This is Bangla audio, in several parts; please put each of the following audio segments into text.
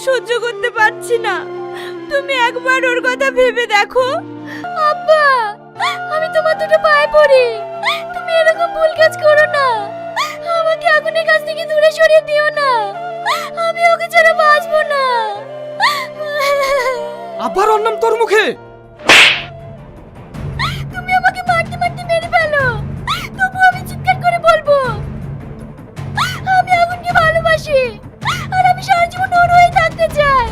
সহ্য করতে পারছি না। তুমি একবার ওর কথা ভেবে দেখো। আব্বা, আমি তোমার দুটো পায়ে পড়ি, তুমি এরকম ভুল কাজ করো না। আমাকে আগুনের কাছ থেকে দূরে সরিয়ে দিও না, আমি ওকে ছাড়া বাঁচবো না। আবার ওর নাম তোর মুখে? তুমি আমাকে মারতে মারতে মেরে ফেলো, তবু আমি চিৎকার করে বলবো আমি আগুনকে ভালোবাসি, আর আমি সারা জীবন ওর হয়ে থাকতে চাই।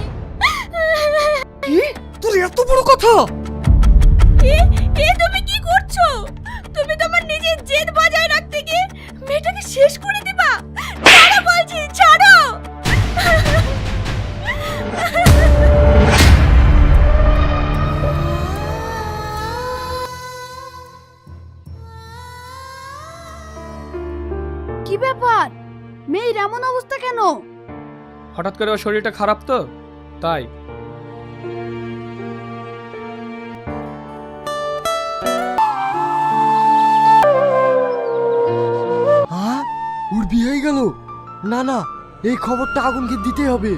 কি? তোর এত বড় কথা? এ তুমি কি করছো? তুমি তোমার নিজের জেদ বজায় রাখতে গিয়ে মেয়েটাকে শেষ করে দিবা। ছাড়ো বলছি, ছাড়ো। কি ব্যাপার, মেয়ের এমন অবস্থা কেন? হঠাৎ করে ওর শরীরটা খারাপ তো তাই। হ্যাঁ, ওর বিয়ে হয়ে গেল? না না, এই খবরটা আগুনকে দিতে হবে।